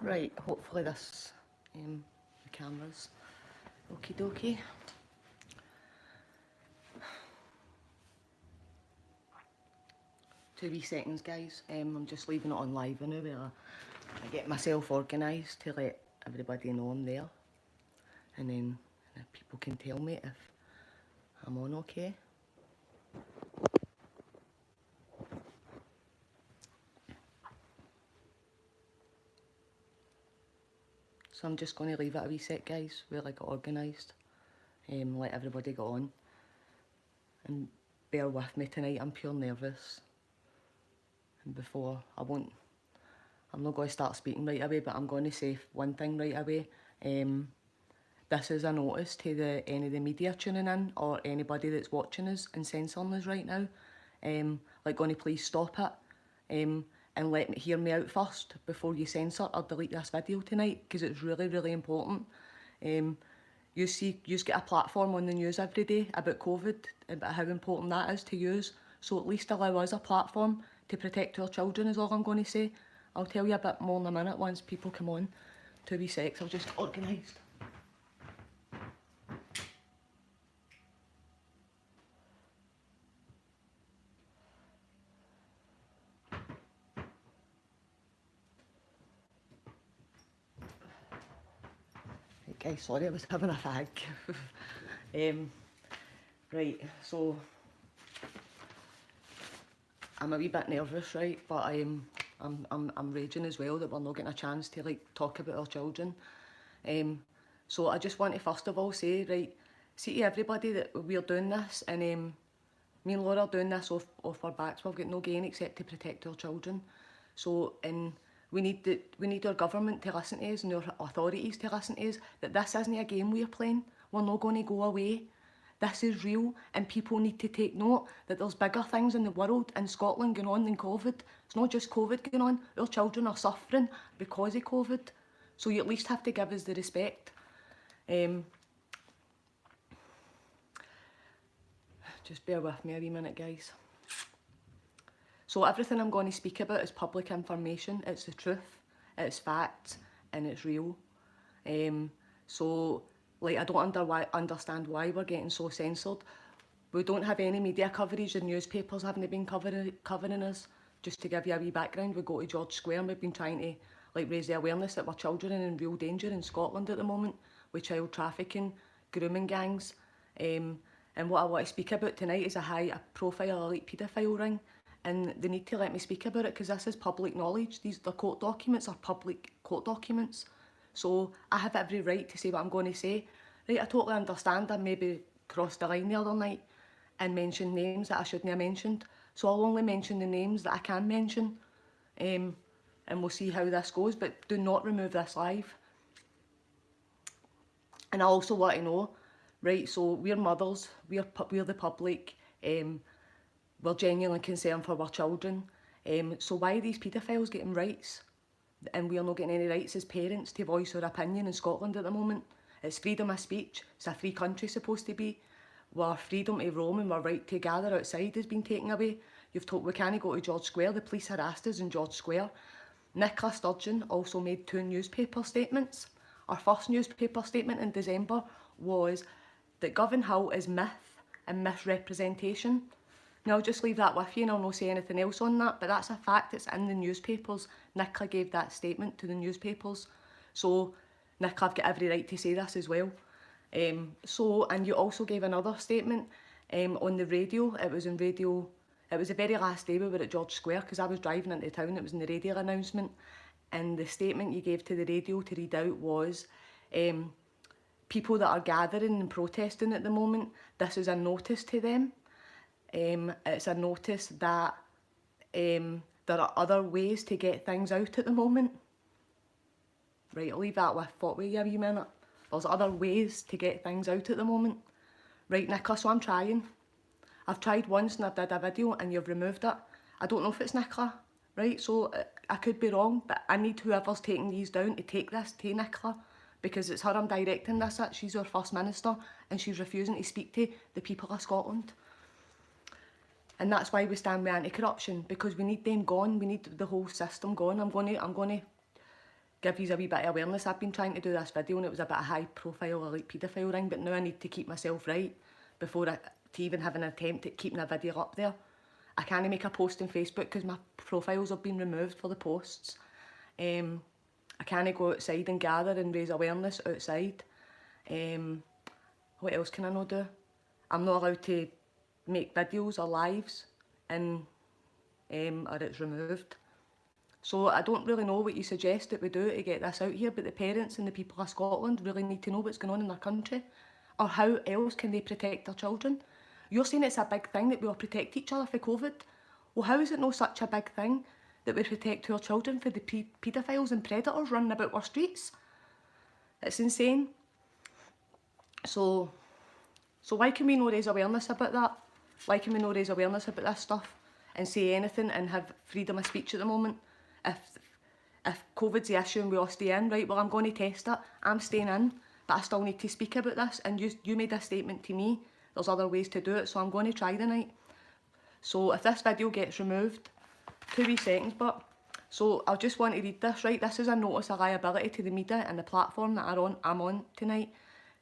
Right, hopefully this, the camera's okie dokie. 2 wee seconds, guys. I'm just leaving it on live now where I get myself organised to let everybody know I'm there. And then people can tell me if I'm on okay. So I'm just going to leave it a wee sec, guys, where I get organised. Let everybody get on. And bear with me tonight, I'm pure nervous. And before, I'm not going to start speaking right away, but I'm going to say one thing right away. This is a notice to any of the media tuning in or anybody that's watching us and censoring us right now. Going to please stop it and hear me out first before you censor or delete this video tonight, because it's really, really important. You get a platform on the news every day about COVID, about how important that is to use. So at least allow us a platform to protect our children is all I'm going to say. I'll tell you a bit more in a minute once people come on. 2 wee secs, I'll just get organised. Right, guys, sorry I was having a fag. Right, so I'm a wee bit nervous, right, but I'm raging as well that we're not getting a chance to talk about our children. So I just want to first of all say, right, see to everybody that we're doing this, and me and Laura are doing this off our backs. We've got no gain except to protect our children. So we need our government to listen to us and our authorities to listen to us, that this isn't a game we're playing. We're not going to go away. This is real, and people need to take note that there's bigger things in the world, in Scotland, going on than COVID. It's not just COVID going on. Our children are suffering because of COVID. So you at least have to give us the respect. Just bear with me a wee minute, guys. So everything I'm going to speak about is public information. It's the truth, it's facts, and it's real. I don't understand why we're getting so censored. We don't have any media coverage. The newspapers haven't been covering us. Just to give you a wee background, we go to George Square and we've been trying to raise the awareness that our children are in real danger in Scotland at the moment with child trafficking, grooming gangs. And what I want to speak about tonight is a high-profile elite paedophile ring. And they need to let me speak about it because this is public knowledge. The court documents are public court documents. So I have every right to say what I'm going to say. Right, I totally understand I maybe crossed the line the other night and mentioned names that I shouldn't have mentioned. So I'll only mention the names that I can mention. And we'll see how this goes, but do not remove this live. And I also want to know, right, so we're mothers, we're the public, we're genuinely concerned for our children. So why are these paedophiles getting rights? And we're not getting any rights as parents to voice our opinion in Scotland at the moment. It's freedom of speech. It's a free country supposed to be. Our freedom to roam and our right to gather outside has been taken away. You've told we can't go to George Square. The police harassed us in George Square. Nicola Sturgeon also made 2 newspaper statements. Our first newspaper statement in December was that Govan Hill is myth and misrepresentation. Now I'll just leave that with you and I'll not say anything else on that, but that's a fact, it's in the newspapers. Nicola gave that statement to the newspapers. So Nicola, I've got every right to say this as well. And you also gave another statement on the radio. It was the very last day we were at George Square because I was driving into town. It was in the radio announcement. And the statement you gave to the radio to read out was, people that are gathering and protesting at the moment, this is a notice to them. It's a notice that there are other ways to get things out at the moment. Right, I'll leave that with you a wee minute. There's other ways to get things out at the moment. Right, Nicola, so I'm trying. I've tried once and I did a video and you've removed it. I don't know if it's Nicola, right? So I could be wrong, but I need whoever's taking these down to take this to Nicola, because it's her I'm directing this at. She's our First Minister and she's refusing to speak to the people of Scotland. And that's why we stand with anti-corruption, because we need them gone. We need the whole system gone. I'm going to give you a wee bit of awareness. I've been trying to do this video and it was a bit of high profile like paedophile ring, but now I need to keep myself right before to even have an attempt at keeping a video up there. I can't make a post on Facebook because my profiles have been removed for the posts. I can't go outside and gather and raise awareness outside. What else can I not do? I'm not allowed to make videos or lives, and or it's removed. So I don't really know what you suggest that we do to get this out here, but the parents and the people of Scotland really need to know what's going on in their country, or how else can they protect their children. You're saying it's a big thing that we all protect each other for COVID. Well, how is it not such a big thing that we protect our children for the paedophiles and predators running about our streets? It's insane. So why can we not raise awareness about that? Why can we not raise awareness about this stuff and say anything and have freedom of speech at the moment? If COVID's the issue and we all stay in, right, well, I'm going to test it. I'm staying in, but I still need to speak about this. And you made a statement to me. There's other ways to do it, so I'm going to try tonight. So if this video gets removed, 2 wee seconds, but... So I just want to read this, right? This is a notice of liability to the media and the platform that I'm on tonight.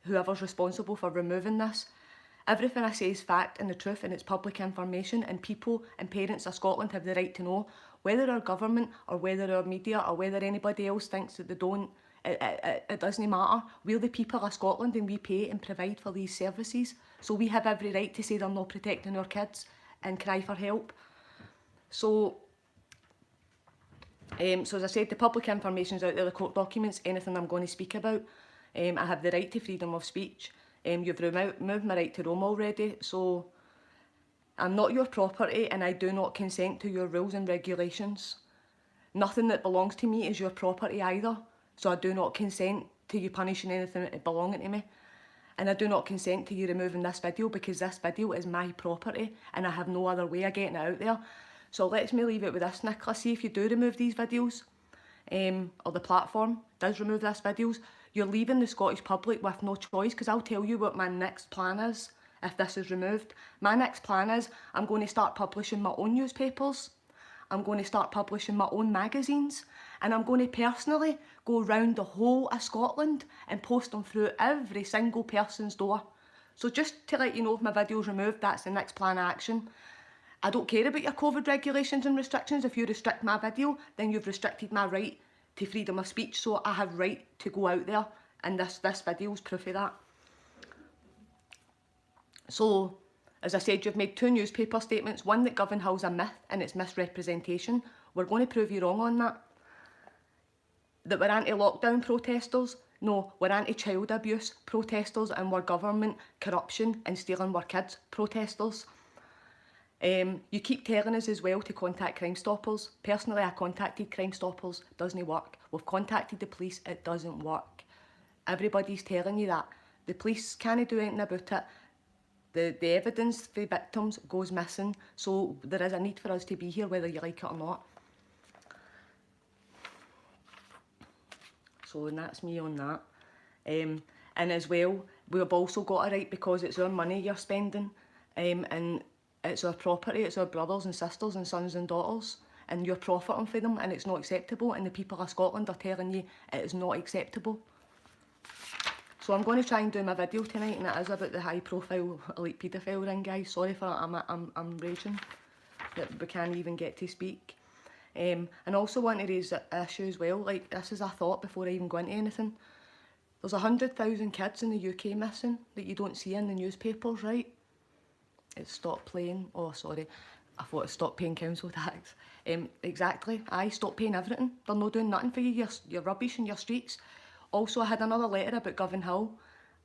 Whoever's responsible for removing this. Everything I say is fact and the truth, and it's public information, and people and parents of Scotland have the right to know. Whether our government or whether our media or whether anybody else thinks that they don't, it doesn't matter. We're the people of Scotland and we pay and provide for these services. So we have every right to say they're not protecting our kids and cry for help. So as I said, the public information's out there, the court documents, anything I'm going to speak about. I have the right to freedom of speech. You've removed my right to roam already, so I'm not your property and I do not consent to your rules and regulations. Nothing that belongs to me is your property either, so I do not consent to you punishing anything belonging to me. And I do not consent to you removing this video because this video is my property and I have no other way of getting it out there. So let me leave it with this, Nicola. See if you do remove these videos, or the platform does remove this videos, you're leaving the Scottish public with no choice, because I'll tell you what my next plan is if this is removed. My next plan is I'm going to start publishing my own newspapers, I'm going to start publishing my own magazines, and I'm going to personally go round the whole of Scotland and post them through every single person's door. So just to let you know, if my video's removed, that's the next plan of action. I don't care about your COVID regulations and restrictions. If you restrict my video, then you've restricted my right to freedom of speech, so I have right to go out there, and this video's proof of that. So, as I said, you've made 2 newspaper statements, one that Govanhill's a myth and it's misrepresentation. We're going to prove you wrong on that. That we're anti-lockdown protesters. No, we're anti-child abuse protesters, and we're government corruption and stealing our kids protesters. You keep telling us as well to contact Crime Stoppers. Personally, I contacted Crime Stoppers, doesn't work. We've contacted the police, it doesn't work. Everybody's telling you that. The police can't do anything about it. The evidence for victims goes missing, so there is a need for us to be here whether you like it or not. So and that's me on that. And as well, we've also got a right, because it's our money you're spending, and it's our property, it's our brothers and sisters and sons and daughters, and you're profiting for them, and it's not acceptable, and the people of Scotland are telling you it is not acceptable. So I'm going to try and do my video tonight, and it is about the high profile elite paedophile ring, guys. Sorry for that, I'm raging that we can't even get to speak. And also want to raise the issue as well, like this is a thought before I even go into anything. There's 100,000 kids in the UK missing that you don't see in the newspapers, right? It's stopped playing. Oh, sorry. I thought it stopped paying council tax. Exactly. I stopped paying everything. They're not doing nothing for you. You're rubbish in your streets. Also, I had another letter about Govanhill.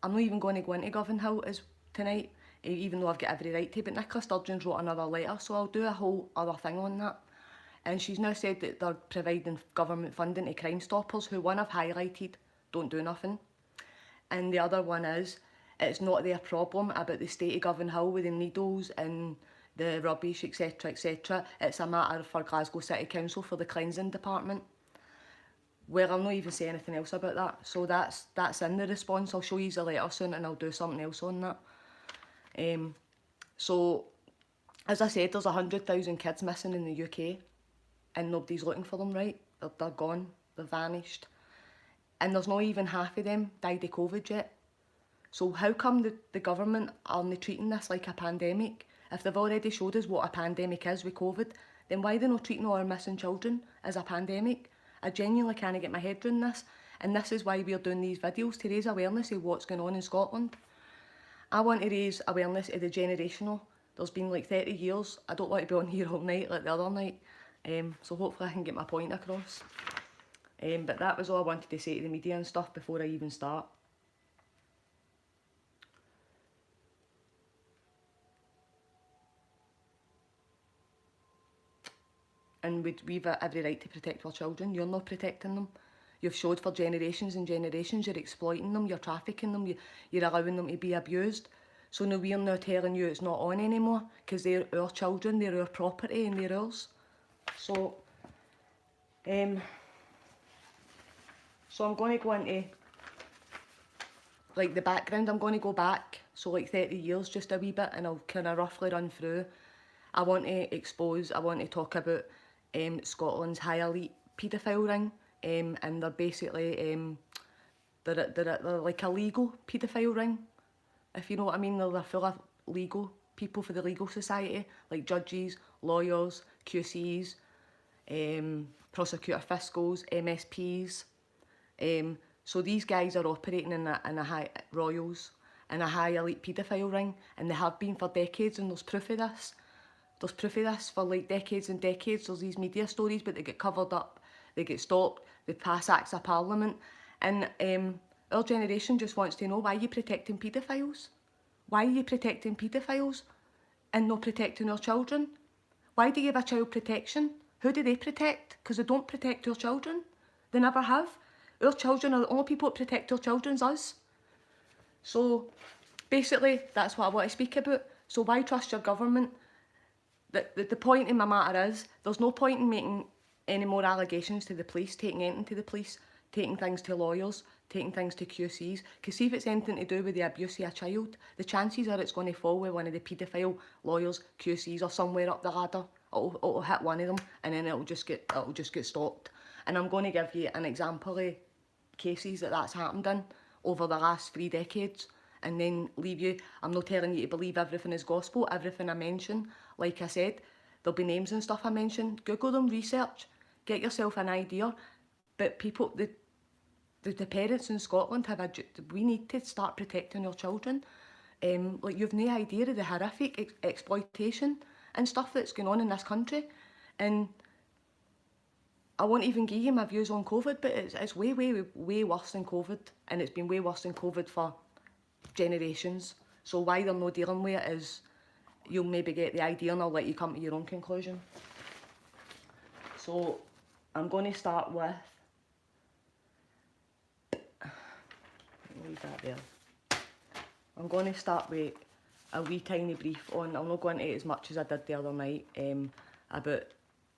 I'm not even going to go into Govanhill tonight, even though I've got every right to. But Nicola Sturgeon wrote another letter, so I'll do a whole other thing on that. And she's now said that they're providing government funding to Crime Stoppers, who one I've highlighted don't do nothing. And the other one is, it's not their problem about the state of Govanhill with the needles and the rubbish, etc, etc. It's a matter for Glasgow City Council for the cleansing department. Well, I'll not even say anything else about that. So that's in the response. I'll show you the letter soon and I'll do something else on that. So, as I said, there's 100,000 kids missing in the UK and nobody's looking for them, right? They're gone, they're vanished. and there's not even half of them died of COVID yet. So how come the government aren't treating this like a pandemic? If they've already showed us what a pandemic is with COVID, then why are they not treating all our missing children as a pandemic? I genuinely can't get my head around this, and this is why we're doing these videos, to raise awareness of what's going on in Scotland. I want to raise awareness of the generational. There's been like 30 years. I don't want to be on here all night like the other night. So hopefully I can get my point across. But that was all I wanted to say to the media and stuff before I even start. And we've every right to protect our children. You're not protecting them. You've showed for generations and generations you're exploiting them, you're trafficking them, you're allowing them to be abused. So now we're now telling you it's not on anymore because they're our children, they're our property and they're ours. So I'm going to go into like the background. I'm going to go back, so like 30 years just a wee bit, and I'll kind of roughly run through. I want to talk about Scotland's high elite paedophile ring, and they're basically they're like a legal paedophile ring, if you know what I mean. They're full of legal people for the legal society, like judges, lawyers, QCs, prosecutor fiscals, MSPs. So these guys are operating in a high royals in a high elite paedophile ring, and they have been for decades, and there's proof of this. There's proof of this for like decades and decades. There's these media stories, but they get covered up, they get stopped, they pass acts of parliament. And our generation just wants to know, why are you protecting paedophiles? Why are you protecting paedophiles and not protecting our children? Why do you give a child protection? Who do they protect? Because they don't protect our children. They never have. Our children are the only people that protect our children's us. So basically, that's what I want to speak about. So why trust your government? The point in my matter is, there's no point in making any more allegations to the police, taking anything to the police, taking things to lawyers, taking things to QCs, because see if it's anything to do with the abuse of a child, the chances are it's going to fall with one of the paedophile lawyers, QCs, or somewhere up the ladder. It'll hit one of them, and then it'll just get stopped. And I'm going to give you an example of cases that's happened in over the last 3 decades, and then leave you. I'm not telling you to believe everything is gospel, everything I mention. Like I said, there'll be names and stuff I mention. Google them, research, get yourself an idea. But people, the parents in Scotland we need to start protecting our children. Like, you've no idea of the horrific exploitation and stuff that's going on in this country. And I won't even give you my views on COVID, but it's way, way, way worse than COVID. And it's been way worse than COVID for generations. So why they're not dealing with it is, you'll maybe get the idea, and I'll let you come to your own conclusion. So I'm going to start with, leave that there. I'm going to start with a wee tiny brief on, I'll not go into it as much as I did the other night, about,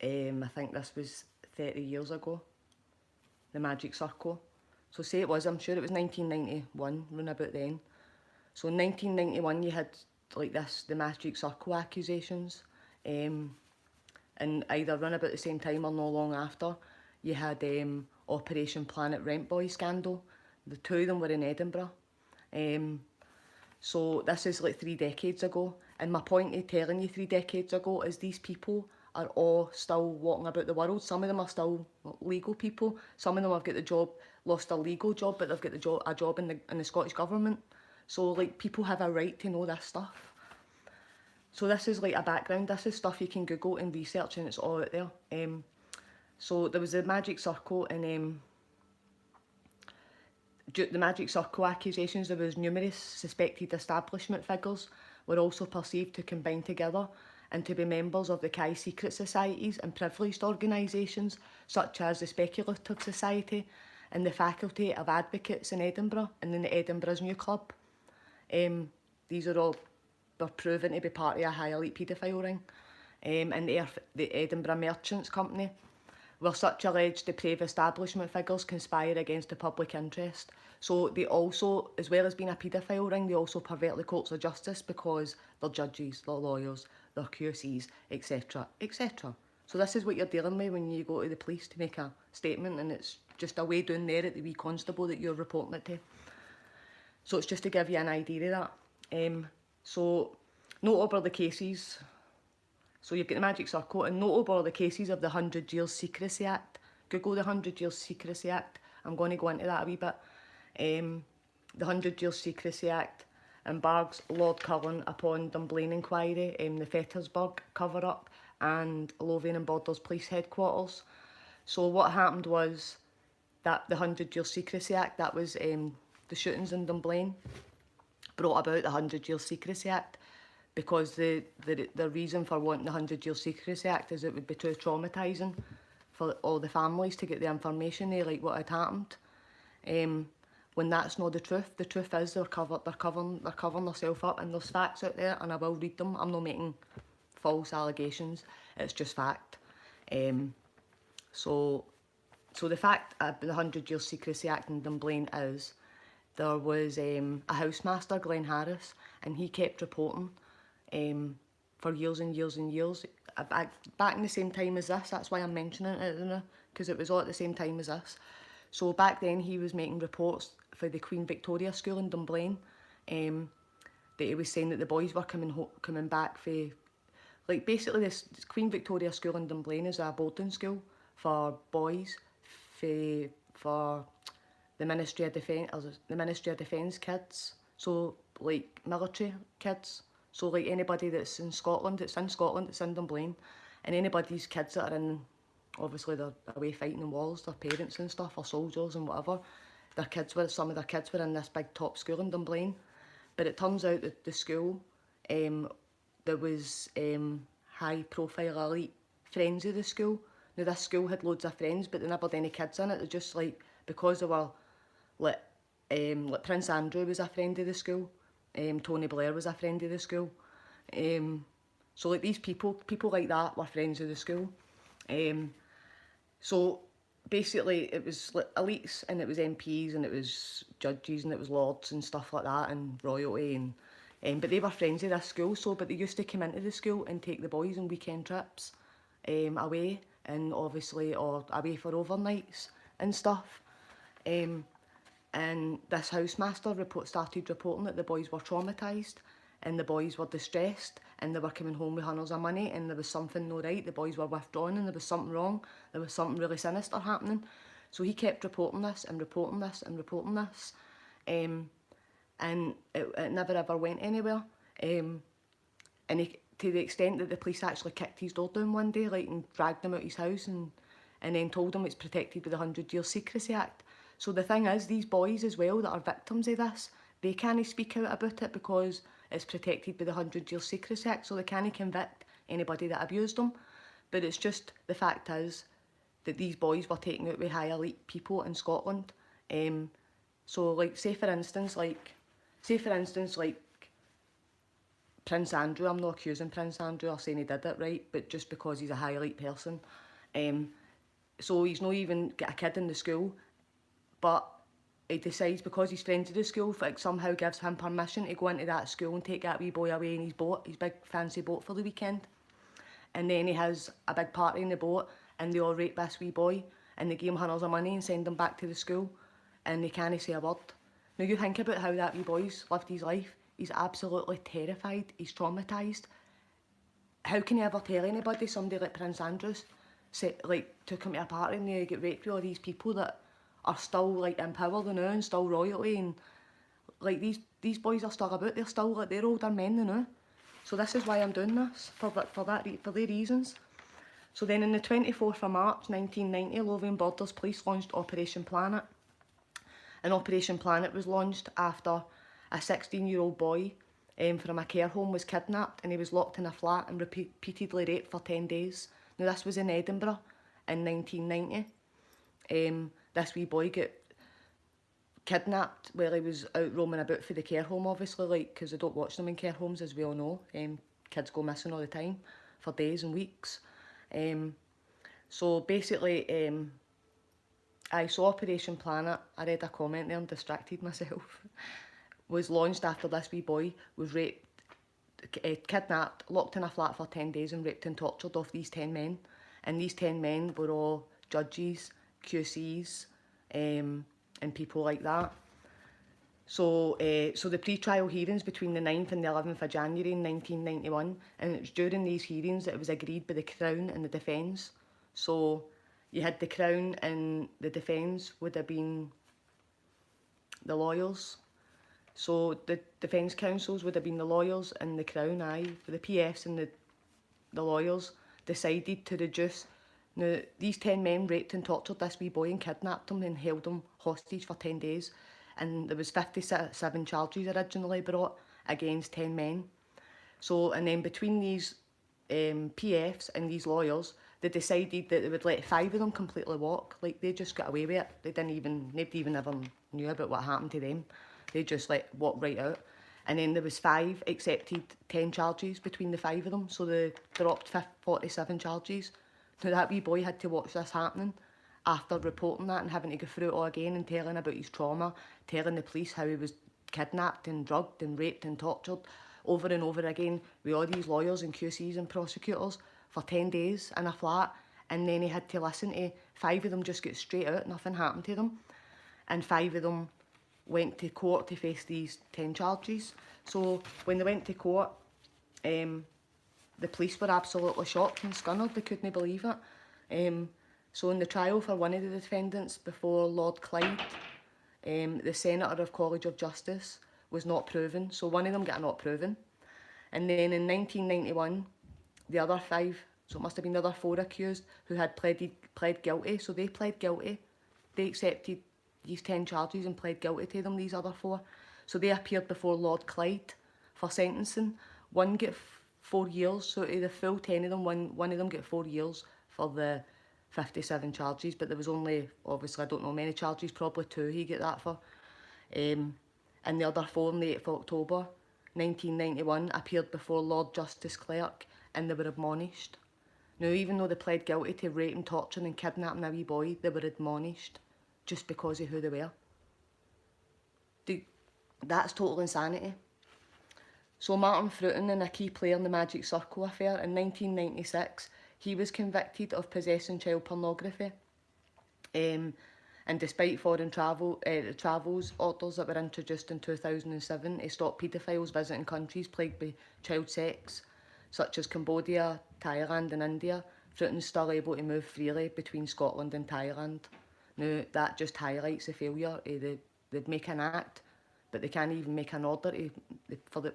I think this was 30 years ago, the Magic Circle. So say it was, I'm sure it was 1991, round about then. So in 1991 you had like this, the Magic Circle accusations, and either run about the same time or no long after, you had Operation Planet Rent Boy scandal. The 2 of them were in Edinburgh. So this is like 3 decades ago, and my point of telling you 3 decades ago is these people are all still walking about the world. Some of them are still legal people, some of them have got the job, lost a legal job, but they've got a job in the Scottish Government. So like, people have a right to know this stuff. So this is like a background, this is stuff you can Google and research, and it's all out there. So there was the Magic Circle, and the Magic Circle accusations, there was numerous suspected establishment figures were also perceived to combine together and to be members of the Kai secret societies and privileged organisations such as the Speculative Society and the Faculty of Advocates in Edinburgh, and then the Edinburgh's New Club. These are all were proven to be part of a high elite paedophile ring, and the Edinburgh Merchants Company, where such alleged depraved establishment figures conspire against the public interest. So they also, as well as being a paedophile ring, they also pervert the courts of justice because they're judges, they're lawyers, they're QCs, etc, etc. So this is what you're dealing with when you go to the police to make a statement, and it's just away down there at the wee constable that you're reporting it to. So it's just to give you an idea of that. So notable the cases. So you've got the magic circle, and notable the cases of the 100 Years Secrecy Act. Google the 100 Years Secrecy Act. I'm going to go into that a wee bit. The 100 Years Secrecy Act embarks Lord Cullen upon Dunblane inquiry, the Fettersburg cover-up, and Lothian and Borders Police Headquarters. So what happened was that the 100 Years Secrecy Act, that was the shootings in Dunblane, brought about the 100 Years Secrecy Act, because the reason for wanting the 100 Years Secrecy Act is it would be too traumatising for all the families to get the information there, like what had happened. When that's not the truth is they're covering themselves up, and there's facts out there, and I will read them. I'm not making false allegations, it's just fact. So the fact of the 100 Years Secrecy Act in Dunblane is there was a housemaster, Glenn Harris, and he kept reporting for years and years and years, back in the same time as this. That's why I'm mentioning it, because it was all at the same time as this. So back then he was making reports for the Queen Victoria School in Dunblane, that he was saying that the boys were coming back for, like, basically this Queen Victoria School in Dunblane is a boarding school for boys for the Ministry of Defence kids, so like military kids. So like anybody that's in Scotland, it's in Dunblane, and anybody's kids that are in, obviously they're away fighting in wars, their parents and stuff, or soldiers and whatever, some of their kids were in this big top school in Dunblane. But it turns out that the school, there was high profile elite friends of the school. Now this school had loads of friends, but they never had any kids in it. They just, like, because they were like Prince Andrew was a friend of the school, Tony Blair was a friend of the school, so like these people like that were friends of the school. So basically it was like elites, and it was MPs, and it was judges, and it was lords and stuff like that, and royalty, and but they were friends of this school. So but they used to come into the school and take the boys on weekend trips away, and obviously, or away for overnights and stuff. And this housemaster started reporting that the boys were traumatised, and the boys were distressed, and they were coming home with hundreds of money, and there was something no right. The boys were withdrawn, and there was something wrong. There was something really sinister happening. So he kept reporting this and reporting this and reporting this, and it never ever went anywhere. And to the extent that the police actually kicked his door down one day, like, and dragged him out his house, and then told him it's protected by the 100 Years Secrecy Act. So the thing is, these boys as well that are victims of this, they can't speak out about it because it's protected by the 100 Years Secrecy Act, so they can't convict anybody that abused them. But it's just, the fact is that these boys were taken out with high elite people in Scotland. So like, say for instance like Prince Andrew, I'm not accusing Prince Andrew or saying he did it, right, but just because he's a high elite person. So he's not even got a kid in the school, but he decides, because he's friends with the school, like, somehow gives him permission to go into that school and take that wee boy away in his boat, his big fancy boat, for the weekend. And then he has a big party in the boat, and they all rape this wee boy, and they give him hundreds of money and send him back to the school, and they can't say a word. Now you think about how that wee boy's lived his life. He's absolutely terrified, he's traumatised. How can you ever tell anybody, somebody like Prince Andrews, like, took him to a party and they get raped with all these people that are still, like, in power now, and still royalty, and like, these boys are still about, they're still, like, they're older men now. So this is why I'm doing this, for their reasons. So then on the 24th of March 1990, Lothian Borders Police launched Operation Planet. And Operation Planet was launched after a 16-year-old boy from a care home was kidnapped, and he was locked in a flat and repeatedly raped for 10 days. Now this was in Edinburgh in 1990. This wee boy got kidnapped while he was out roaming about for the care home, obviously, like, because they don't watch them in care homes, as we all know. Kids go missing all the time for days and weeks. So basically, I saw Operation Planet, I read a comment there and distracted myself, was launched after this wee boy was raped, kidnapped, locked in a flat for 10 days and raped and tortured off these 10 men. And these 10 men were all judges, QCs, and people like that. So the pre-trial hearings between the 9th and the 11th of January in 1991, and it was during these hearings that it was agreed by the Crown and the defence. So you had the Crown and the defence would have been the lawyers. So the defence counsels would have been the lawyers, and the Crown, for the PFs and the lawyers decided to reduce. Now, these 10 men raped and tortured this wee boy and kidnapped him and held him hostage for 10 days. And there was 57 charges originally brought against 10 men. So, and then between these PFs and these lawyers, they decided that they would let 5 of them completely walk. Like, they just got away with it. Nobody even ever knew about what happened to them. They just walked right out. And then there was 5 accepted 10 charges between the 5 of them. So they dropped 47 charges. Now that wee boy had to watch this happening after reporting that and having to go through it all again and telling about his trauma, telling the police how he was kidnapped and drugged and raped and tortured over and over again with all these lawyers and QCs and prosecutors for 10 days in a flat. And then he had to listen to 5 of them just get straight out, nothing happened to them. And 5 of them went to court to face these 10 charges. So when they went to court, the police were absolutely shocked and scunnered. They couldn't believe it. So in the trial for one of the defendants before Lord Clyde, the Senator of College of Justice was not proven. So one of them got not proven. And then in 1991, the other 5, so it must have been the other 4 accused who had pled guilty. So they pled guilty. They accepted these 10 charges and pled guilty to them, these other 4. So they appeared before Lord Clyde for sentencing. One got 4 years, so to the full 10 of them, one of them got 4 years for the 57 charges, but there was only, obviously I don't know many charges, probably 2 he got that for. And the other 4 on the 8th of October 1991 appeared before Lord Justice Clerk and they were admonished. Now, even though they pled guilty to raping, torturing and kidnapping a wee boy, they were admonished just because of who they were. That's total insanity. So Martin Fruiton, and a key player in the Magic Circle affair, in 1996, he was convicted of possessing child pornography. And despite foreign travels orders that were introduced in 2007 to stop paedophiles visiting countries plagued by child sex, such as Cambodia, Thailand and India, Fruiton's still able to move freely between Scotland and Thailand. Now, that just highlights the failure. They'd make an act, but they can't even make an order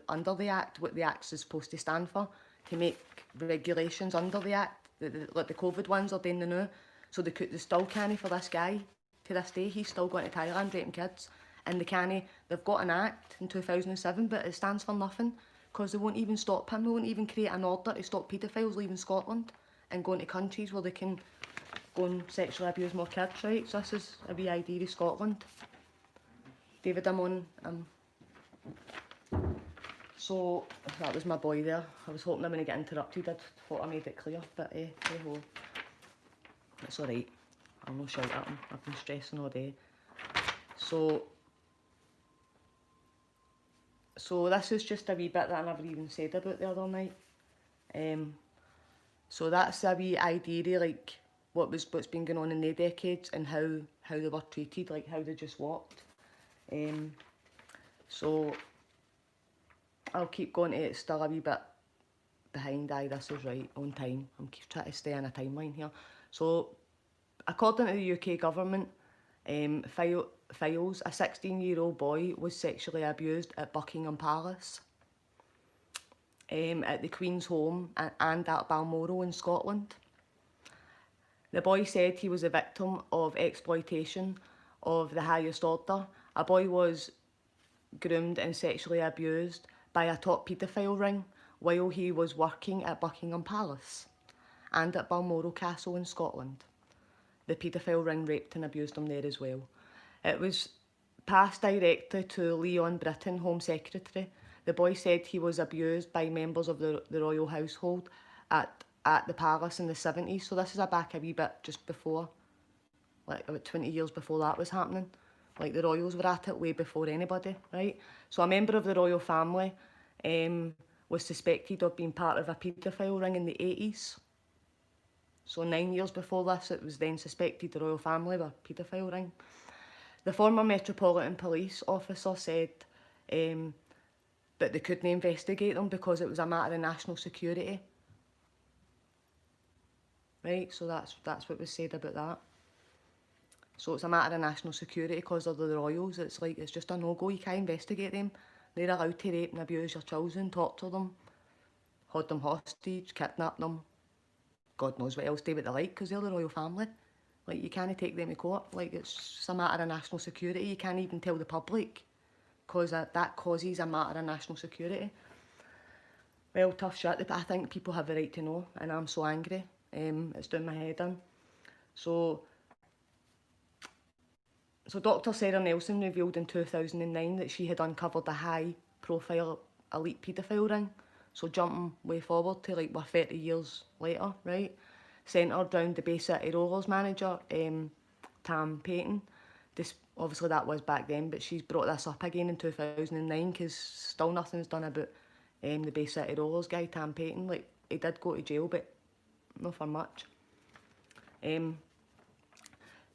under the Act, what the Act is supposed to stand for, to make regulations under the Act, like the COVID ones are doing now. So they still can't for this guy. To this day, he's still going to Thailand raping kids. And they've got an Act in 2007, but it stands for nothing, because they won't even stop him. They won't even create an order to stop paedophiles leaving Scotland and going to countries where they can go and sexually abuse more kids, right? So this is a wee idea of Scotland. David, I'm on. So that was my boy there. I was hoping I'm going to get interrupted. I thought I made it clear, but hey ho. It's alright. I'll not shout at him. I've been stressing all day. So this is just a wee bit that I never even said about the other night. So that's a wee idea, like what's been going on in the decades and how they were treated, like how they just walked. So I'll keep going to it, still a wee bit behind. This is right on time. I'm trying to stay on a timeline here. So according to the UK government, files, a 16-year-old boy was sexually abused at Buckingham Palace, at the Queen's Home and at Balmoral in Scotland. The boy said he was a victim of exploitation of the highest order. A boy was groomed and sexually abused by a top paedophile ring while he was working at Buckingham Palace and at Balmoral Castle in Scotland. The paedophile ring raped and abused him there as well. It was passed directly to Leon Britton, Home Secretary. The boy said he was abused by members of the royal household at the palace in the 70s. So this is back a wee bit just before, like about 20 years before that was happening. Like the royals were at it way before anybody, right? So a member of the royal family was suspected of being part of a paedophile ring in the 80s. So 9 years before this, it was then suspected the royal family were a paedophile ring. The former Metropolitan Police officer said that they couldn't investigate them because it was a matter of national security. Right, so that's what was said about that. So it's a matter of national security because of the royals. It's like, it's just a no-go. You can't investigate them. They're allowed to rape and abuse your children, torture them, hold them hostage, kidnap them. God knows what else do what they like because they're the royal family. Like, you can't take them to court. Like, it's just a matter of national security. You can't even tell the public because that causes a matter of national security. Well, tough shit, but I think people have the right to know, and I'm so angry. It's doing my head in. So Dr. Sarah Nelson revealed in 2009 that she had uncovered a high-profile elite paedophile ring. So jumping way forward to like we're 30 years later, right? Centred around the Bay City Rollers manager, Tam Payton. Obviously that was back then, but she's brought this up again in 2009 because still nothing's done about the Bay City Rollers guy, Tam Payton. Like, he did go to jail, but not for much.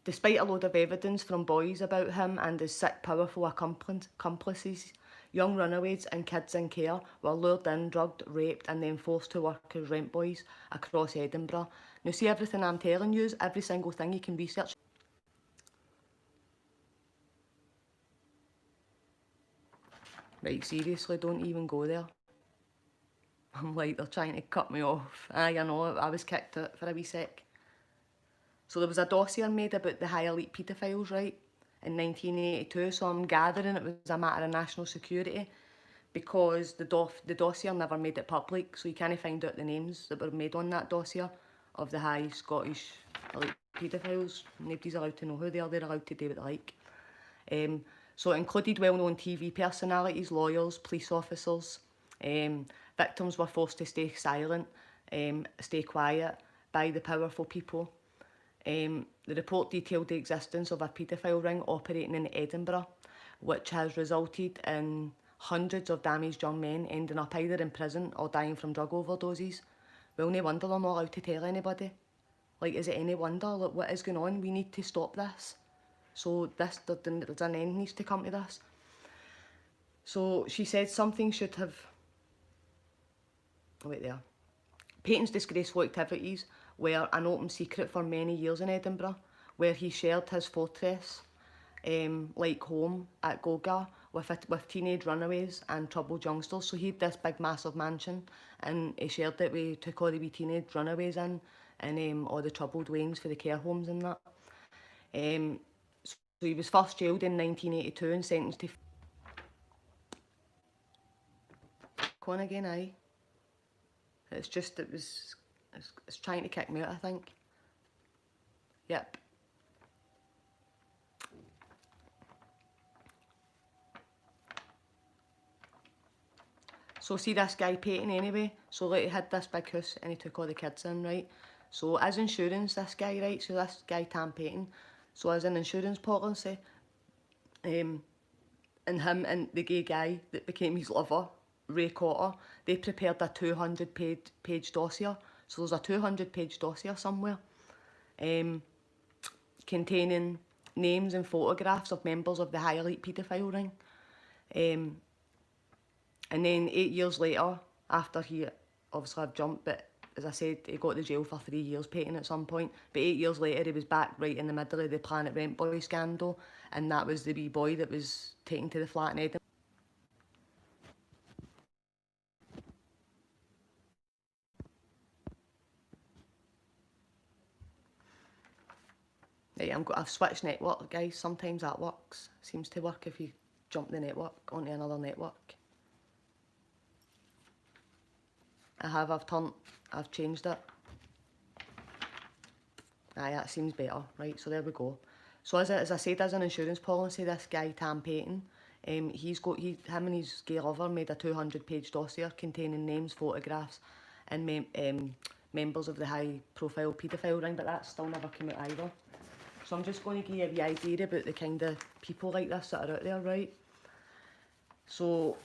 Despite a load of evidence from boys about him and his sick, powerful accomplices, young runaways and kids in care were lured in, drugged, raped and then forced to work as rent boys across Edinburgh. Now see, everything I'm telling you, every single thing you can research. Right, seriously, don't even go there. I'm like, they're trying to cut me off. I know, I was kicked out for a wee sec. So there was a dossier made about the high elite paedophiles, right, in 1982. So I'm gathering it was a matter of national security because the dossier never made it public. So you can't find out the names that were made on that dossier of the high Scottish elite paedophiles. Nobody's allowed to know who they are. They're allowed to do what they like. So it included well-known TV personalities, lawyers, police officers. Victims were forced to stay silent, stay quiet by the powerful people. The report detailed the existence of a paedophile ring operating in Edinburgh, which has resulted in hundreds of damaged young men ending up either in prison or dying from drug overdoses. Well, no wonder they're not allowed to tell anybody. Like, is it any wonder? Like, what is going on? We need to stop this. So there's an end needs to come to this. So she said something should have... Oh, wait there. Payton's disgraceful activities were an open secret for many years in Edinburgh, where he shared his fortress, like home at Gogar, with teenage runaways and troubled youngsters. So he had this big massive mansion and he shared it with, took all the wee teenage runaways in and all the troubled wains for the care homes and that. So he was first jailed in 1982 and sentenced to... Go on again, aye. It's just, it's trying to kick me out, I think. Yep. So see this guy Payton anyway, so like he had this big house and he took all the kids in, right? So as insurance, this guy, right, so this guy Tam Payton, so as an insurance policy, and him and the gay guy that became his lover, Ray Cotter, they prepared a 200-page dossier. So there's a 200-page dossier somewhere, containing names and photographs of members of the high elite paedophile ring. And then 8 years later, after he obviously had jumped, but as I said, he got to jail for 3 years, Payton, at some point. But 8 years later, he was back right in the middle of the Planet Rent Boy scandal, and that was the wee boy that was taken to the flat in Edinburgh. Right, I've switched network, guys. Sometimes that works. Seems to work if you jump the network onto another network. I've changed it. Aye, that seems better. Right, so there we go. So as I said, as an insurance policy, this guy, Tam Payton, him and his gay lover made a 200-page dossier containing names, photographs, and members of the high-profile paedophile ring, but that still never came out either. So I'm just going to give you a wee idea about the kind of people like this that are out there, right? So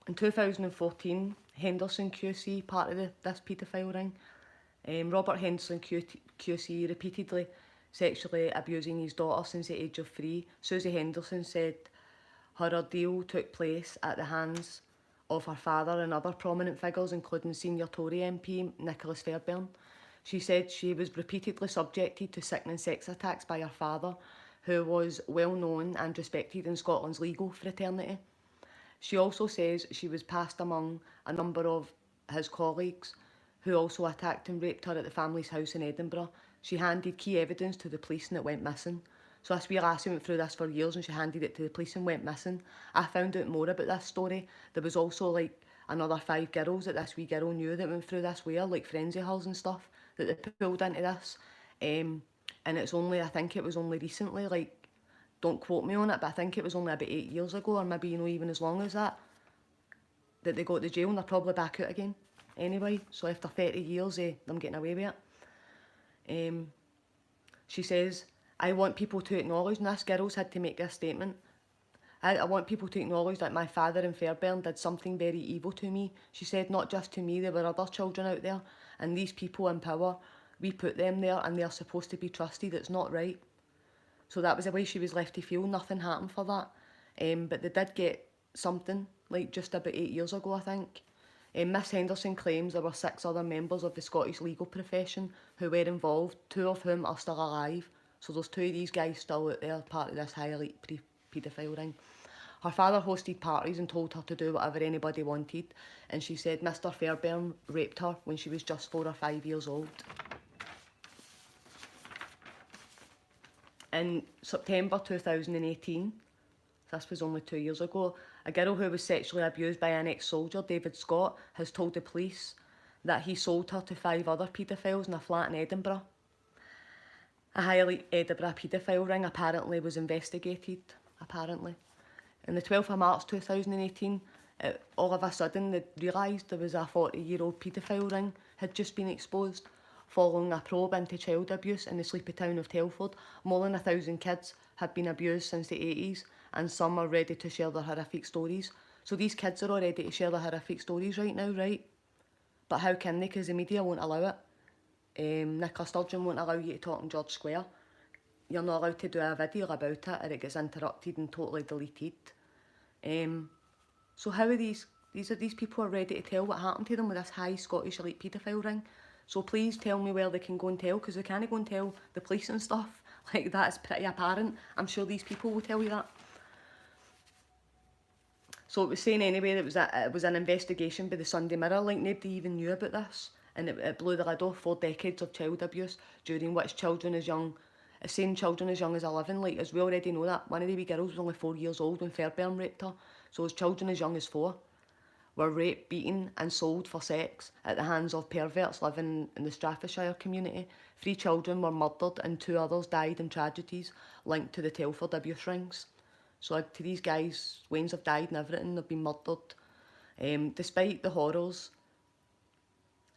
in 2014, Henderson QC, part of this paedophile ring. Robert Henderson QC repeatedly sexually abusing his daughter since the age of 3. Susie Henderson said her ordeal took place at the hands of her father and other prominent figures, including senior Tory MP Nicholas Fairbairn. She said she was repeatedly subjected to sickening sex attacks by her father, who was well known and respected in Scotland's legal fraternity. She also says she was passed among a number of his colleagues who also attacked and raped her at the family's house in Edinburgh. She handed key evidence to the police and it went missing. So this wee lassie went through this for years and she handed it to the police and went missing. I found out more about this story. There was also like another 5 girls that this wee girl knew that went through this way, like friends of hers and stuff, that they pulled into this. And it's only, I think it was only recently, like, don't quote me on it, but I think it was only about 8 years ago, or maybe, you know, even as long as that they got to jail, and they're probably back out again anyway. So after 30 years, them getting away with it. She says, I want people to acknowledge, and this girl's had to make this statement, I want people to acknowledge that my father in Fairbairn did something very evil to me. She said, not just to me, there were other children out there, and these people in power, we put them there and they're supposed to be trusted. It's not right. So that was the way she was left to feel. Nothing happened for that. But they did get something, like just about 8 years ago, I think. Miss Henderson claims there were 6 other members of the Scottish legal profession who were involved, 2 of whom are still alive. So there's 2 of these guys still out there, part of this high elite paedophile ring. Her father hosted parties and told her to do whatever anybody wanted. And she said Mr. Fairbairn raped her when she was just 4 or 5 years old. In September 2018, this was only 2 years ago, a girl who was sexually abused by an ex-soldier, David Scott, has told the police that he sold her to 5 other paedophiles in a flat in Edinburgh. A high Edinburgh paedophile ring apparently was investigated, apparently. On the 12th of March 2018, all of a sudden they realised there was a 40-year-old paedophile ring had just been exposed, following a probe into child abuse in the sleepy town of Telford. More than 1,000 kids had been abused since the 80s, and some are ready to share their horrific stories. So these kids are all ready to share their horrific stories right now, right? But how can they? Because the media won't allow it. Nicola Sturgeon won't allow you to talk in George Square. You're not allowed to do a video about it, or it gets interrupted and totally deleted. So how are these people are ready to tell what happened to them with this high Scottish elite paedophile ring? So please tell me where they can go and tell, because they can't go and tell the police and stuff. Like, that is pretty apparent. I'm sure these people will tell you that. So it was saying anyway that it was an investigation by the Sunday Mirror, like nobody even knew about this. And it blew the lid off 4 decades of child abuse, during which children as young, saying children as young as 11, like, as we already know that. One of the wee girls was only 4 years old when Fairbairn raped her. So as children as young as 4 were raped, beaten and sold for sex at the hands of perverts living in the Staffordshire community. 3 children were murdered and 2 others died in tragedies linked to the Telford abuse rings. So to these guys, Waynes have died and everything, they've been murdered. Despite the horrors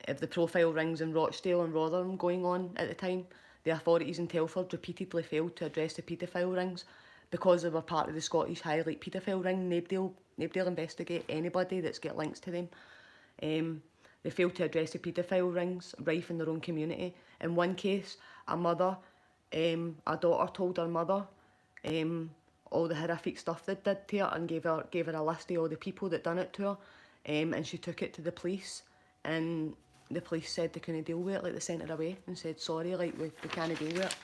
of the profile rings in Rochdale and Rotherham going on at the time, the authorities in Telford repeatedly failed to address the paedophile rings. Because they were part of the Scottish high elite paedophile ring, nobody'll investigate anybody that's got links to them. They failed to address the paedophile rings rife in their own community. In one case, a daughter told her mother all the horrific stuff they did to her, and gave her a list of all the people that done it to her. And she took it to the police, and the police said they couldn't deal with it, like they sent her away and said, sorry, like we can't deal with it.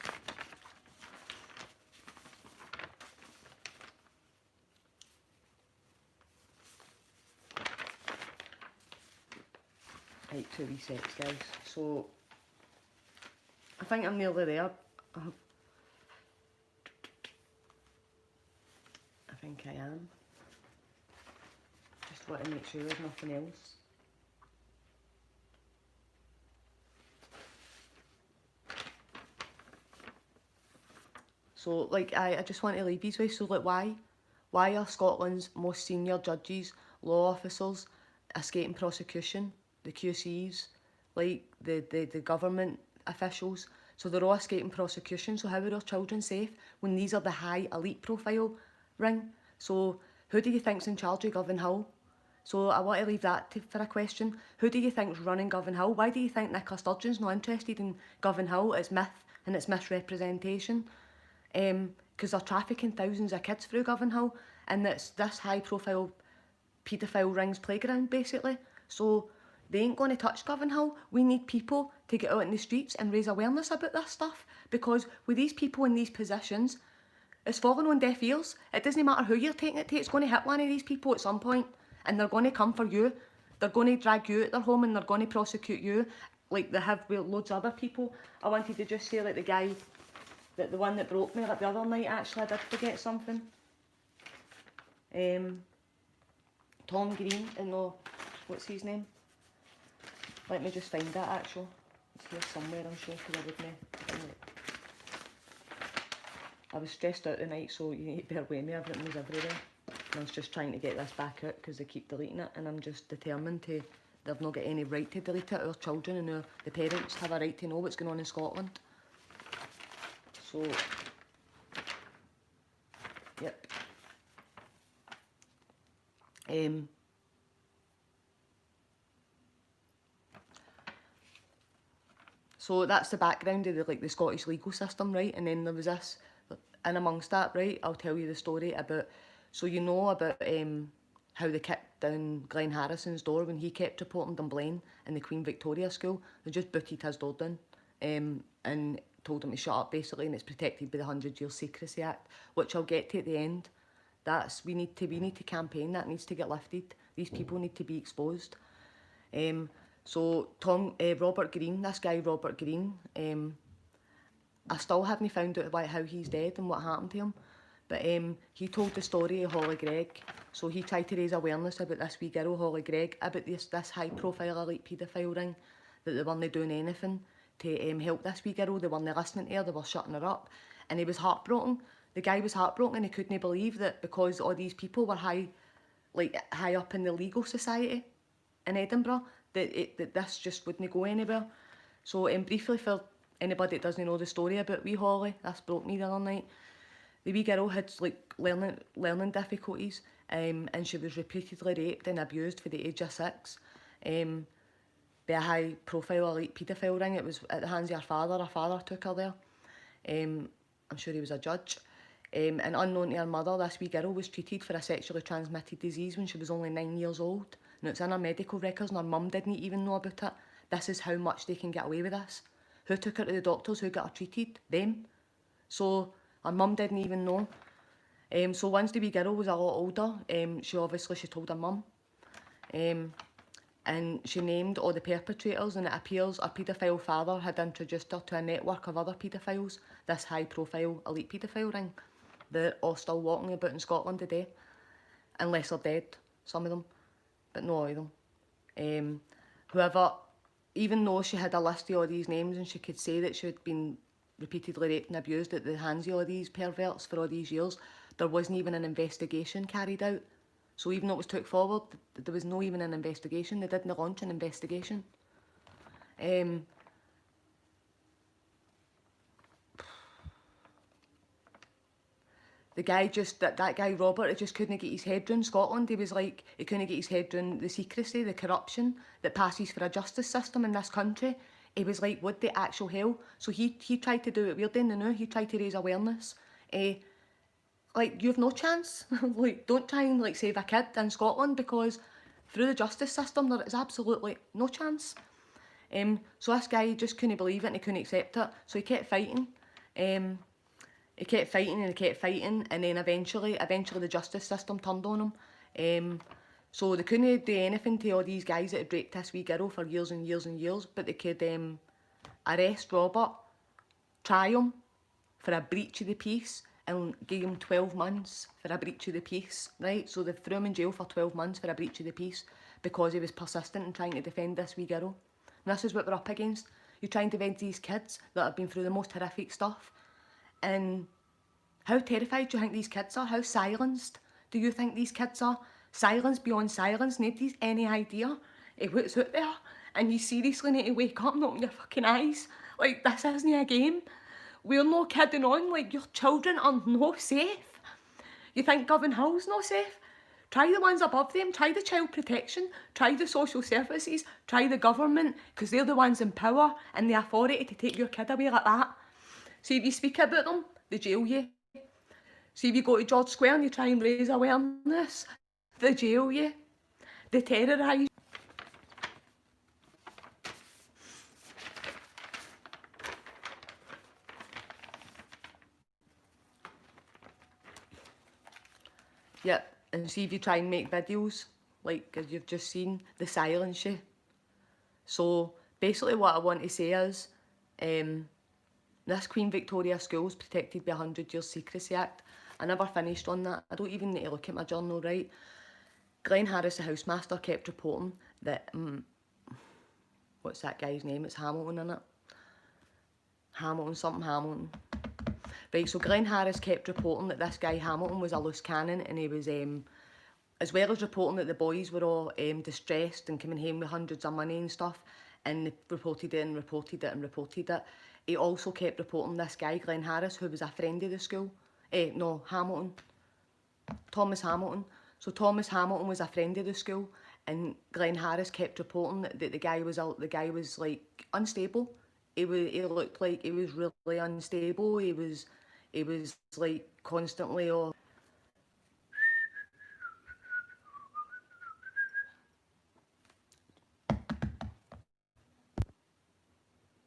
Right, 2 wee secs, guys. So, I think I'm nearly there. I think I am. Just want to make sure there's nothing else. So, like, I just want to leave these ways. So, like, why are Scotland's most senior judges, law officers, escaping prosecution? The QCs, like the government officials, so they're all escaping prosecution. So how are our children safe when these are the high elite profile ring? So who do you think's in charge of Gavin Hill? So I want to leave that for a question. Who do you think's running Govanhill? Why do you think Nicola Sturgeon's not interested in Govanhill? It's myth and it's misrepresentation. Because they're trafficking thousands of kids through Govanhill, and it's this high profile paedophile ring's playground basically. So they ain't going to touch Govanhill. We need people to get out in the streets and raise awareness about this stuff, because with these people in these positions, it's falling on deaf ears. It doesn't matter who you're taking it to, it's going to hit one of these people at some point, and they're going to come for you. They're going to drag you at their home and they're going to prosecute you like they have with loads of other people. I wanted to just say, like the guy, the one that broke me like the other night, actually I did forget something. Tom Green, no, what's his name? Let me just find that actually. It's here somewhere, I'm sure, because I wouldn't. I was stressed out tonight, so you need to bear with me, everything was everywhere. And I was just trying to get this back out because they keep deleting it, and I'm just determined to, they've not got any right to delete it. Our children and the parents have a right to know what's going on in Scotland. So, yep. So that's the background of the Scottish legal system, right? And then there was this, and amongst that, right, I'll tell you the story about, so you know about how they kicked down Glenn Harrison's door when he kept reporting Dunblane in the Queen Victoria School. They just booted his door down and told him to shut up basically, and it's protected by the 100 Years Secrecy Act, which I'll get to at the end. That's, we need to campaign, that needs to get lifted. These people need to be exposed. So Robert Green, this guy Robert Green, I still haven't found out how he's dead and what happened to him. But he told the story of Holly Gregg. So he tried to raise awareness about this wee girl, Holly Gregg, about this high profile elite paedophile ring, that they weren't doing anything to help this wee girl. They weren't listening to her, they were shutting her up. And he was heartbroken. The guy was heartbroken and he couldn't believe that because all these people were high up in the legal society in Edinburgh, that this just wouldn't go anywhere. So briefly, for anybody that doesn't know the story about wee Holly, this broke me the other night. The wee girl had learning difficulties, and she was repeatedly raped and abused for the age of 6 by a high profile elite paedophile ring. It was at the hands of her father. Her father took her there. I'm sure he was a judge. And unknown to her mother, this wee girl was treated for a sexually transmitted disease when she was only 9 years old. And it's in her medical records and her mum didn't even know about it. This is how much they can get away with this. Who took her to the doctors? Who got her treated? Them. So her mum didn't even know. So once the wee girl was a lot older, she told her mum. And she named all the perpetrators, and it appears her paedophile father had introduced her to a network of other paedophiles, this high profile elite paedophile ring. They're all still walking about in Scotland today, unless they're dead, some of them, but not all of them. However, even though she had a list of all these names and she could say that she had been repeatedly raped and abused at the hands of all these perverts for all these years, there wasn't even an investigation carried out. So even though it was took forward, there was no even an investigation. They didn't launch an investigation. The guy that guy Robert, he just couldn't get his head around Scotland. He was like, he couldn't get his head around the secrecy, the corruption that passes for a justice system in this country. He was like, what the actual hell? So he tried to do what we're doing now. He tried to raise awareness. Like, you have no chance. Like, don't try and like save a kid in Scotland, because through the justice system there is absolutely no chance. So this guy just couldn't believe it and he couldn't accept it. So he kept fighting. He kept fighting and he kept fighting, and then eventually the justice system turned on him. So they couldn't do anything to all these guys that had raped this wee girl for years and years and years, but they could arrest Robert, try him for a breach of the peace, and gave him 12 months for a breach of the peace, right? So they threw him in jail for 12 months for a breach of the peace because he was persistent in trying to defend this wee girl. And this is what we're up against. You're trying to defend these kids that have been through the most horrific stuff. And how terrified do you think these kids are? How silenced do you think these kids are? Silenced beyond silence. Nobody's any idea of what's out there. And you seriously need to wake up and open your fucking eyes. Like, this isn't a game. We're not kidding on. Like, your children are not safe. You think Govanhill's not safe? Try the ones above them, try the child protection, try the social services, try the government, because they're the ones in power and the authority to take your kid away like that. See, if you speak about them, they jail you. See, if you go to George Square and you try and raise awareness, they jail you. They terrorise. Yep, and see if you try and make videos, like as you've just seen, they silence you. So basically what I want to say is, this Queen Victoria School is protected by 100 Years Secrecy Act. I never finished on that. I don't even need to look at my journal, right? Glenn Harris, the housemaster, kept reporting that, what's that guy's name? It's Hamilton, isn't it? Hamilton. Right, so Glenn Harris kept reporting that this guy Hamilton was a loose cannon, and he was, as well as reporting that the boys were all distressed and coming home with hundreds of money and stuff, and they reported it, he also kept reporting this guy, Glenn Harris, who was a friend of the school. Hamilton. Thomas Hamilton. So Thomas Hamilton was a friend of the school, and Glenn Harris kept reporting that the guy was like unstable. He looked like he was really unstable. He was like constantly all.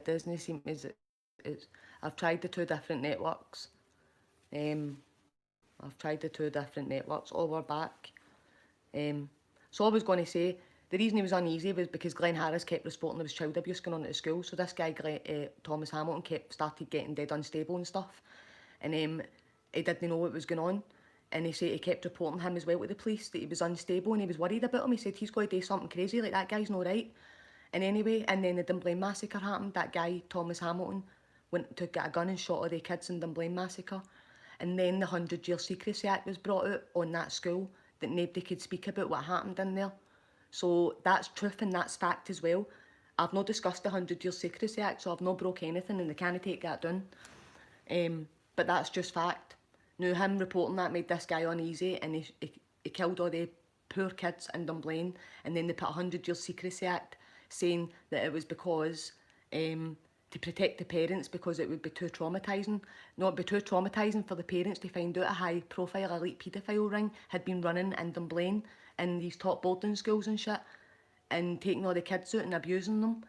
Disney seems it's. I've tried the two different networks. All were back. So I was going to say, the reason he was uneasy was because Glenn Harris kept reporting there was child abuse going on at the school. So this guy, Thomas Hamilton, started getting dead unstable and stuff. And he didn't know what was going on. And he kept reporting him as well to the police, that he was unstable and he was worried about him. He said, he's going to do something crazy, like that guy's not right. And anyway, and then the Dunblane massacre happened. That guy, Thomas Hamilton, went to get a gun and shot all the kids in Dunblane massacre. And then the 100 Year Secrecy Act was brought out on that school, that nobody could speak about what happened in there. So that's truth and that's fact as well. I've not discussed the 100 Year Secrecy Act, so I've not broke anything and they can't take that down. But that's just fact. Now, him reporting that made this guy uneasy, and he killed all the poor kids in Dunblane, and then they put a 100 Year Secrecy Act saying that it was because to protect the parents, because it would be too traumatising. Not be too traumatising for the parents to find out a high profile elite paedophile ring had been running in Dunblane in these top boarding schools and shit, and taking all the kids out and abusing them,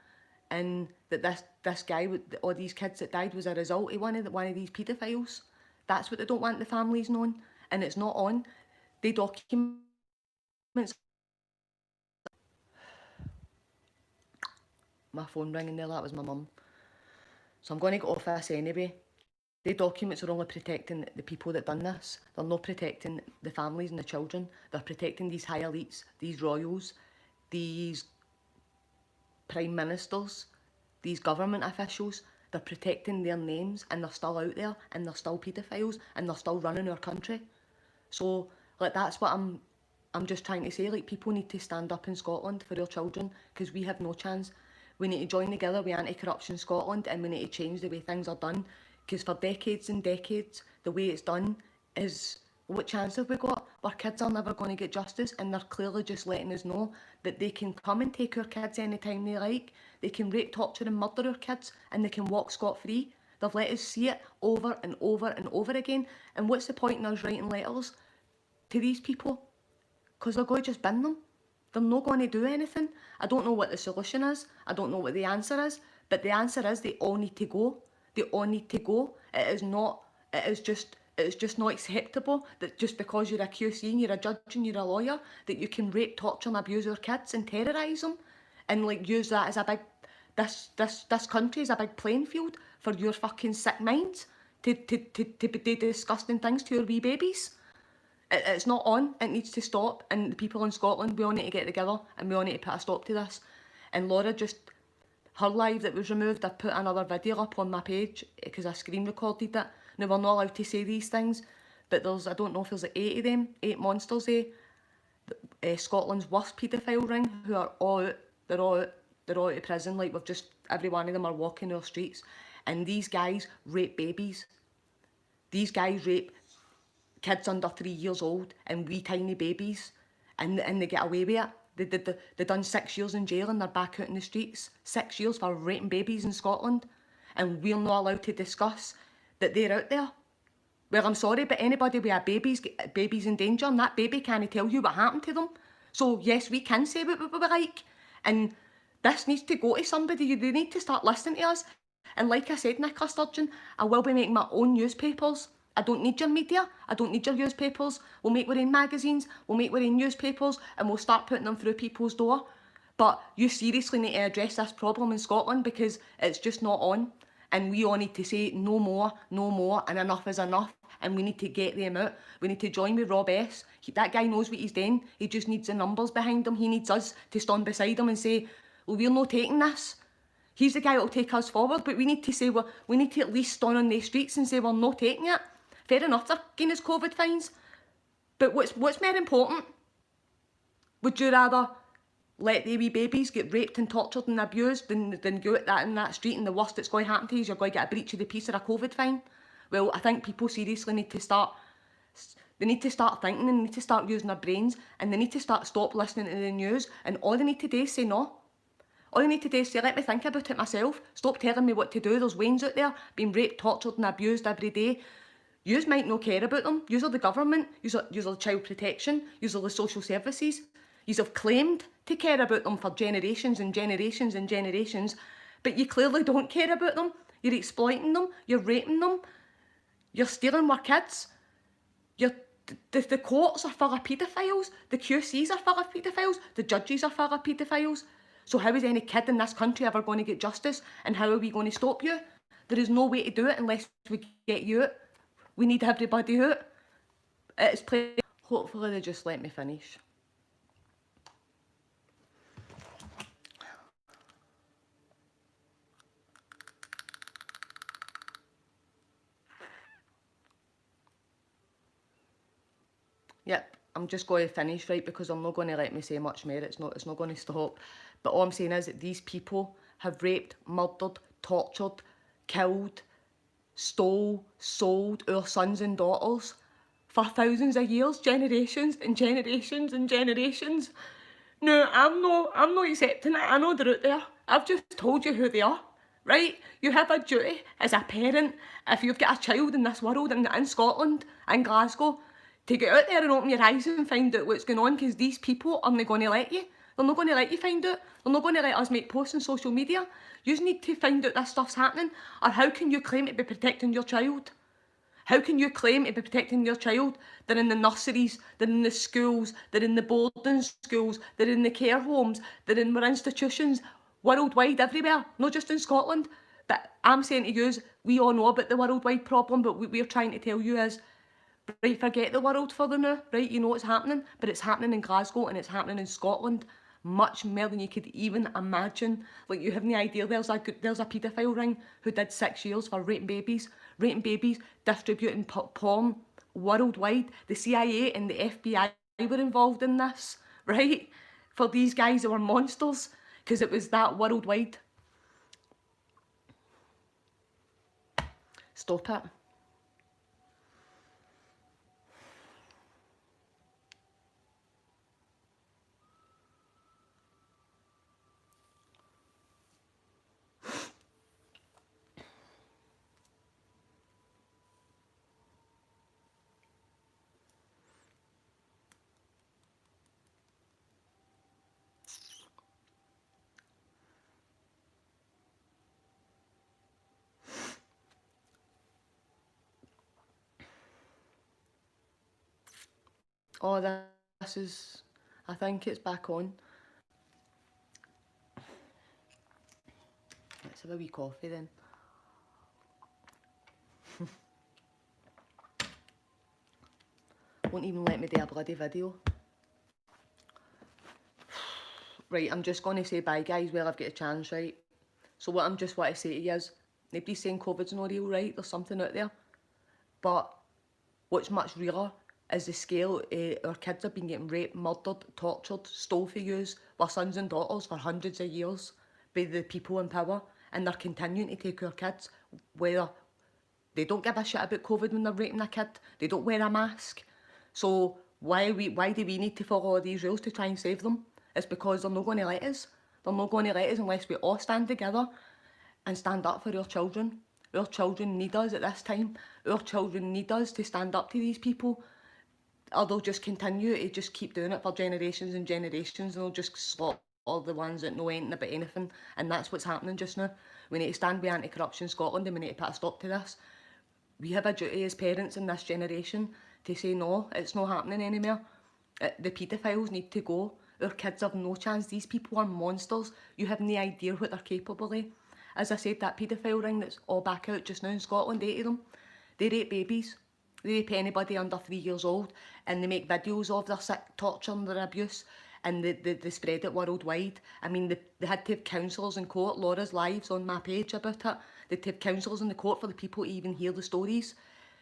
and that this guy with all these kids that died was a result of one of these paedophiles. That's what they don't want the families knowing, and it's not on. They documents. My phone ringing there, that was my mum. So I'm going to get off this anyway. The documents are only protecting the people that done this. They're not protecting the families and the children. They're protecting these high elites, these royals, these prime ministers, these government officials. They're protecting their names, and they're still out there, and they're still paedophiles, and they're still running our country. So, like, that's what I'm just trying to say. Like, people need to stand up in Scotland for their children, because we have no chance. We need to join together with Anti-Corruption Scotland, and we need to change the way things are done. Because for decades and decades, the way it's done is, what chance have we got? Our kids are never going to get justice, and they're clearly just letting us know that they can come and take our kids anytime they like. They can rape, torture and murder our kids, and they can walk scot-free. They've let us see it over and over and over again. And what's the point in us writing letters to these people? Because they're going to just bin them. They're not going to do anything. I don't know what the solution is. I don't know what the answer is. But the answer is they all need to go. They all need to go. It is just not acceptable that just because you're a QC and you're a judge and you're a lawyer, that you can rape, torture and abuse our kids and terrorise them, and like use that as a big, this country is a big playing field for your fucking sick minds to do disgusting things to your wee babies. It's not on. It needs to stop. And the people in Scotland, we all need to get together and we all need to put a stop to this. And Laura just, her live that was removed, I put another video up on my page because I screen recorded it. Now, we're not allowed to say these things, but there's, I don't know if there's like 8 of them, 8 monsters Scotland's worst paedophile ring, who are all out. They're all out of prison. Like, we've just, every one of them are walking our streets. And these guys rape babies. These guys rape kids under 3 years old and wee tiny babies. and they get away with it. They done 6 years in jail and they're back out in the streets. 6 years for raping babies in Scotland. And we're not allowed to discuss that they're out there. Well, I'm sorry, but anybody with a baby's in danger, and that baby can't tell you what happened to them. So yes, we can say what we like, and this needs to go to somebody. They need to start listening to us. And like I said, Nicola Sturgeon, I will be making my own newspapers. I don't need your media. I don't need your newspapers. We'll make our own magazines. We'll make our own newspapers, and we'll start putting them through people's door. But you seriously need to address this problem in Scotland, because it's just not on. And we all need to say no more, and enough is enough. And we need to get them out. We need to join with Rob S. That guy knows what he's doing. He just needs the numbers behind him. He needs us to stand beside him and say, well, we're not taking this. He's the guy that will take us forward, but we need to say, well, we need to at least stand on the streets and say we're not taking it. Fair enough, they're giving us COVID fines. But what's more important? Would you rather let the wee babies get raped and tortured and abused than go out in that street, and the worst that's going to happen to you is you're going to get a breach of the peace or a COVID fine? Well, I think people seriously need to start thinking, and they need to start using their brains, and they need to stop listening to the news, and all they need to do is say no. All they need to do is say, let me think about it myself. Stop telling me what to do. There's Waynes out there being raped, tortured and abused every day. Yous might not care about them. Yous are the government. Yous are child protection. Yous are the social services. Yous have claimed to care about them for generations and generations and generations, but you clearly don't care about them. You're exploiting them. You're raping them. You're stealing our kids. The courts are full of paedophiles. The QCs are full of paedophiles. The judges are full of paedophiles. So how is any kid in this country ever going to get justice? And how are we going to stop you? There is no way to do it unless we get you out. We need everybody out. It's play. Hopefully they just let me finish. Yep, I'm just going to finish, right, because I'm not going to let me say much more. It's not going to stop. But all I'm saying is that these people have raped, murdered, tortured, killed, stole, sold our sons and daughters for thousands of years, generations and generations and generations. No, I'm not accepting it. I know they're out there. I've just told you who they are, right? You have a duty as a parent, if you've got a child in this world, in Scotland, in Glasgow, to get out there and open your eyes and find out what's going on, because these people aren't going to let you. They're not going to let you find out. They're not going to let us make posts on social media. You need to find out this stuff's happening. Or how can you claim to be protecting your child? How can you claim to be protecting your child? They're in the nurseries, they're in the schools, they're in the boarding schools, they're in the care homes, they're in our institutions, worldwide, everywhere, not just in Scotland. But I'm saying to you, we all know about the worldwide problem, but what we're trying to tell you is, right, forget the world for the now, right? You know what's happening, but it's happening in Glasgow and it's happening in Scotland. Much more than you could even imagine. Like, you have no idea, there's a paedophile ring who did 6 years for raping babies, distributing porn worldwide. The CIA and the FBI were involved in this, right? For these guys who were monsters, because it was that worldwide. Stop it. Oh, this is, I think it's back on. Let's have a wee coffee then. Won't even let me do a bloody video. Right, I'm just going to say bye, guys, while I've got a chance, right? So what I'm just want to say to you is, nobody's saying COVID's not real, right? There's something out there. But what's much realer is the scale. Our kids have been getting raped, murdered, tortured, stole for yous, our sons and daughters for hundreds of years by the people in power, and they're continuing to take our kids, whether they don't give a shit about COVID when they're raping a kid, they don't wear a mask. So why do we need to follow all these rules to try and save them? It's because they're not going to let us. They're not going to let us unless we all stand together and stand up for our children. Our children need us at this time. Our children need us to stand up to these people, or they'll just continue to just keep doing it for generations and generations, and they'll just slaughter all the ones that know anything about anything. And that's what's happening just now. We need to stand with Anti-Corruption Scotland, and we need to put a stop to this. We have a duty as parents in this generation to say no, it's not happening anymore. The paedophiles need to go. Our kids have no chance. These people are monsters. You have no idea what they're capable of. As I said, that paedophile ring that's all back out just now in Scotland, 8 of them, they rape babies. They rape anybody under 3 years old, and they make videos of their sick torture and their abuse, and they spread it worldwide. I mean, they had to have counsellors in court. Laura's Lives on my page about it. They had to have counsellors in the court for the people to even hear the stories.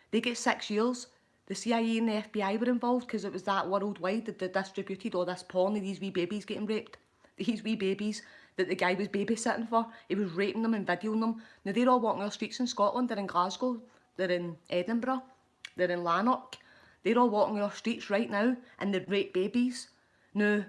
They get 6 years. The CIA and the FBI were involved because it was that worldwide that they distributed all this porn of these wee babies getting raped. These wee babies that the guy was babysitting for, he was raping them and videoing them. Now they're all walking our streets in Scotland, they're in Glasgow, they're in Edinburgh, they're in Lanark. They're all walking our streets right now and they rape babies. Now,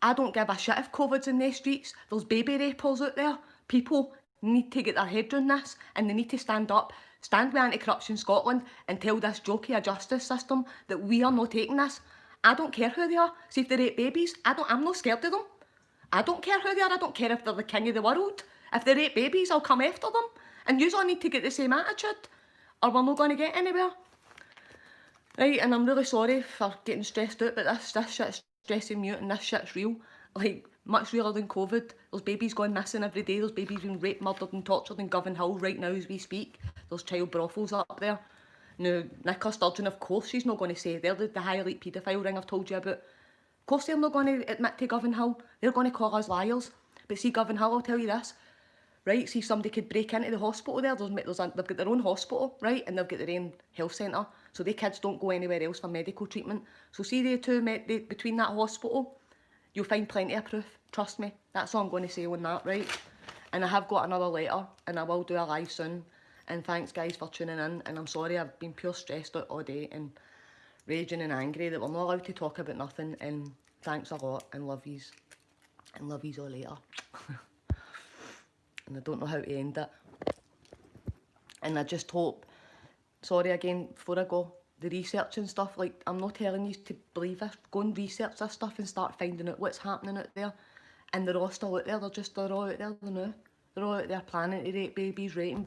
I don't give a shit if COVID's in the streets. There's baby rapers out there. People need to get their head around this, and they need to stand up, stand with Anti-Corruption Scotland and tell this jokey a justice system that we are not taking this. I don't care who they are. See, if they rape babies, I'm not scared of them. I don't care who they are. I don't care if they're the king of the world. If they rape babies, I'll come after them. And you all need to get the same attitude, or we're not going to get anywhere. Right, and I'm really sorry for getting stressed out, but this shit's stressing me out, and this shit's real. Like, much realer than COVID. There's babies going missing every day. There's babies being raped, murdered and tortured in Govanhill right now as we speak. There's child brothels up there. Now, Nicola Sturgeon, of course she's not going to say they're the high elite paedophile ring I've told you about. Of course they're not going to admit to Govanhill. They're going to call us liars. But see, Govanhill, I'll tell you this. Right, see, somebody could break into the hospital there. They've got their own hospital, right, and they've got their own health centre. So their kids don't go anywhere else for medical treatment. So see, between that hospital, you'll find plenty of proof. Trust me. That's all I'm going to say on that, right? And I have got another letter, and I will do a live soon. And thanks, guys, for tuning in. And I'm sorry I've been pure stressed out all day and raging and angry that we're not allowed to talk about nothing. And thanks a lot, and love yous. And love yous all later. And I don't know how to end it. And I just hope, sorry again, before I go, the research and stuff, like, I'm not telling you to believe this. Go and research this stuff and start finding out what's happening out there. And they're all still out there. They're all out there, they know. They're all out there planning to rape babies, raping babies.